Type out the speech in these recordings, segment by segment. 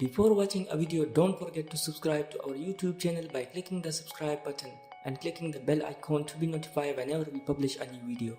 Before watching a video, don't forget to subscribe to our YouTube channel by clicking the subscribe button and clicking the bell icon to be notified whenever we publish a new video.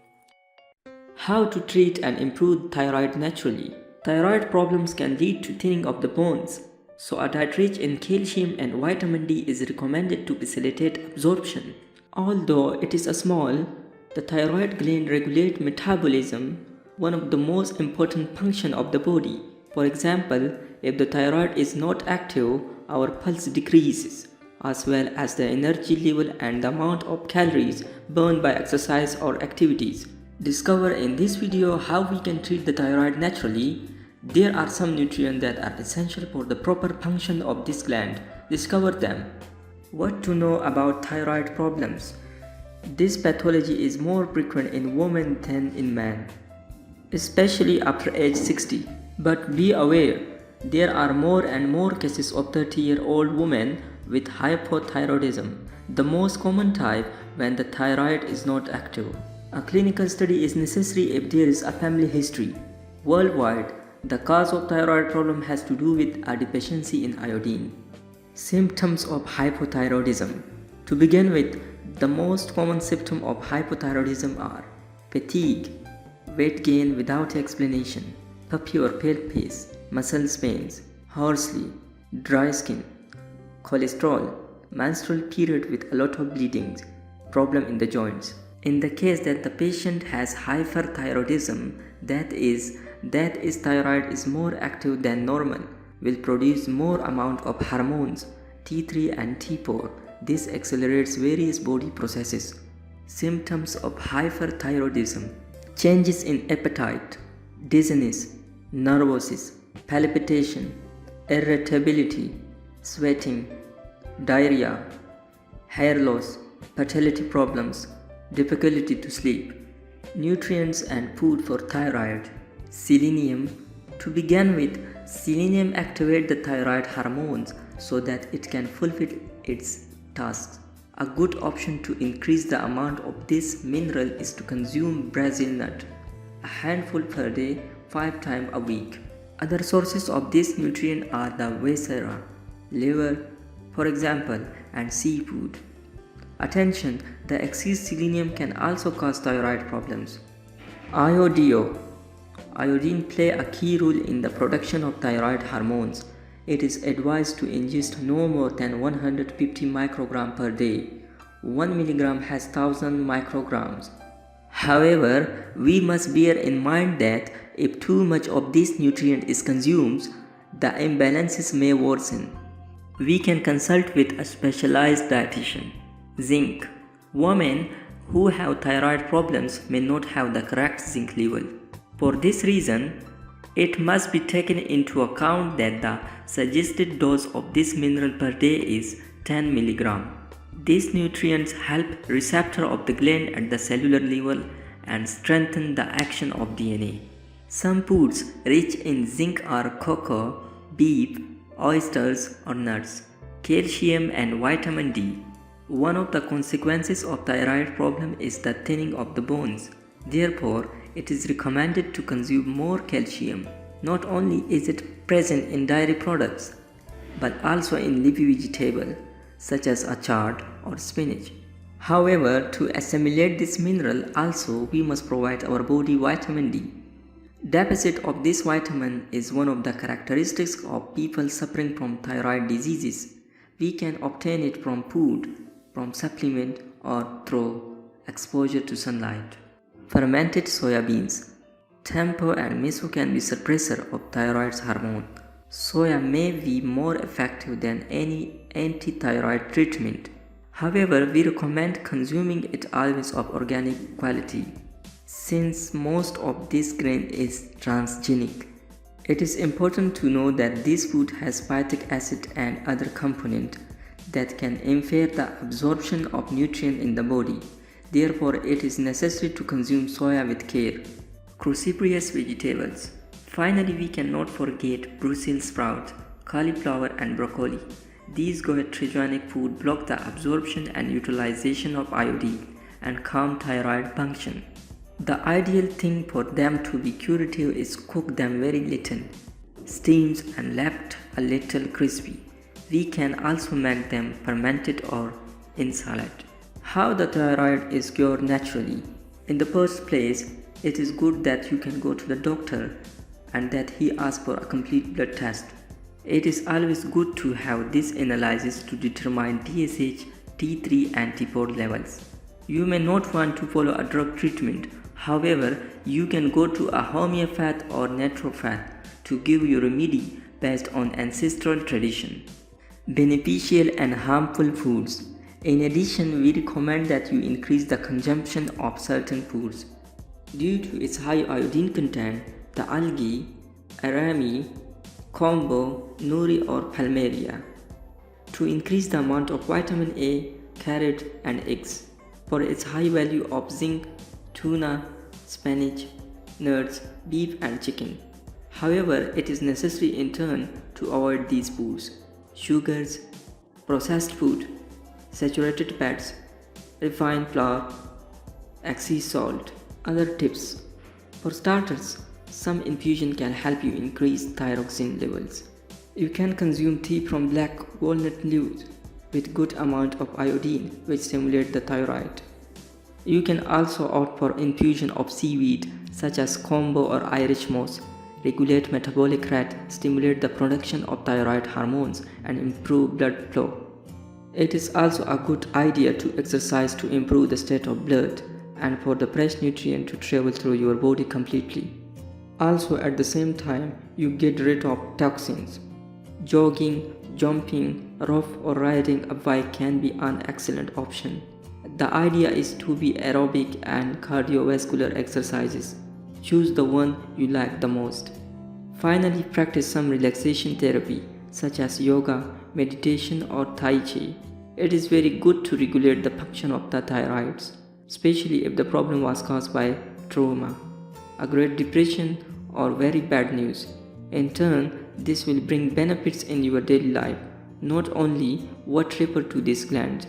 How to treat and improve thyroid naturally? Thyroid problems can lead to thinning of the bones, so a diet rich in calcium and vitamin D is recommended to facilitate absorption. Although it is a small, the thyroid gland regulates metabolism, one of the most important functions of the body. For example, if the thyroid is not active, our pulse decreases, as well as the energy level and the amount of calories burned by exercise or activities. Discover in this video how we can treat the thyroid naturally. There are some nutrients that are essential for the proper function of this gland. Discover them. What to know about thyroid problems? This pathology is more frequent in women than in men, especially after age 60. But be aware, there are more and more cases of 30-year-old women with hypothyroidism, the most common type when the thyroid is not active. A clinical study is necessary if there is a family history. Worldwide, the cause of thyroid problem has to do with a deficiency in iodine. Symptoms of hypothyroidism. To begin with, the most common symptoms of hypothyroidism are fatigue, weight gain without explanation, puffy or pale face, muscle pains, hoarseness, dry skin, cholesterol, menstrual period with a lot of bleeding, problem in the joints. In the case that the patient has hyperthyroidism, that is thyroid is more active than normal, will produce more amount of hormones T3 and T4. This accelerates various body processes. Symptoms of hyperthyroidism: changes in appetite, dizziness, nervousness, palpitation, irritability, sweating, diarrhea, hair loss, fertility problems, difficulty to sleep. Nutrients and food for thyroid. Selenium. To begin with, selenium activates the thyroid hormones so that it can fulfill its tasks. A good option to increase the amount of this mineral is to consume Brazil nut, a handful per day, 5 times a week. Other sources of this nutrient are the viscera, liver, for example, and seafood. Attention, the excess selenium can also cause thyroid problems. Iodine play a key role in the production of thyroid hormones. It is advised to ingest no more than 150 micrograms per day. 1 milligram has 1000 micrograms. However, we must bear in mind that if too much of this nutrient is consumed, the imbalances may worsen. We can consult with a specialized dietitian. Zinc. Women who have thyroid problems may not have the correct zinc level. For this reason, it must be taken into account that the suggested dose of this mineral per day is 10 mg. These nutrients help receptor of the gland at the cellular level and strengthen the action of DNA. Some foods rich in zinc are cocoa, beef, oysters or nuts, calcium and vitamin D. One of the consequences of thyroid problem is the thinning of the bones. Therefore, it is recommended to consume more calcium. Not only is it present in dairy products, but also in leafy vegetables such as chard or spinach. However, to assimilate this mineral also we must provide our body vitamin D. Deficit of this vitamin is one of the characteristics of people suffering from thyroid diseases. We can obtain it from food, from supplement or through exposure to sunlight. Fermented soya beans. Tempeh and miso can be suppressor of thyroid hormone. Soya may be more effective than any anti-thyroid treatment. However, we recommend consuming it always of organic quality, since most of this grain is transgenic. It is important to know that this food has phytic acid and other components that can impair the absorption of nutrients in the body. Therefore, it is necessary to consume soya with care. Cruciferous vegetables. Finally, we cannot forget Brussels sprout, cauliflower and broccoli. These goitrogenic food block the absorption and utilization of iodine and calm thyroid function. The ideal thing for them to be curative is cook them very little. steamed and left a little crispy. We can also make them fermented or in salad. How the thyroid is cured naturally. In the first place, it is good that you can go to the doctor and that he asks for a complete blood test. It is always good to have this analysis to determine TSH, T3 and T4 levels. You may not want to follow a drug treatment. However, you can go to a homeopath or naturopath to give you a remedy based on ancestral tradition. Beneficial and harmful foods. In addition, we recommend that you increase the consumption of certain foods. Due to its high iodine content, the algae, arami, kombu, nori or palmaria. To increase the amount of vitamin A, carrot and eggs. For its high value of zinc, tuna, spinach, nuts, beef and chicken. However, it is necessary in turn to avoid these foods. Sugars, processed food, saturated fats, refined flour, excess salt. Other tips. For starters, some infusion can help you increase thyroxine levels. You can consume tea from black walnut leaves with good amount of iodine which stimulate the thyroid. You can also opt for infusion of seaweed such as kombu or Irish moss, regulate metabolic rate, stimulate the production of thyroid hormones and improve blood flow. It is also a good idea to exercise to improve the state of blood and for the fresh nutrient to travel through your body completely. Also at the same time, you get rid of toxins. Jogging, jumping, rough or riding a bike can be an excellent option. The idea is to be aerobic and cardiovascular exercises. Choose the one you like the most. Finally, practice some relaxation therapy such as yoga, meditation or Tai Chi. It is very good to regulate the function of the thyroids, especially if the problem was caused by trauma, a great depression or very bad news. In turn, this will bring benefits in your daily life. Not only what refer to this gland,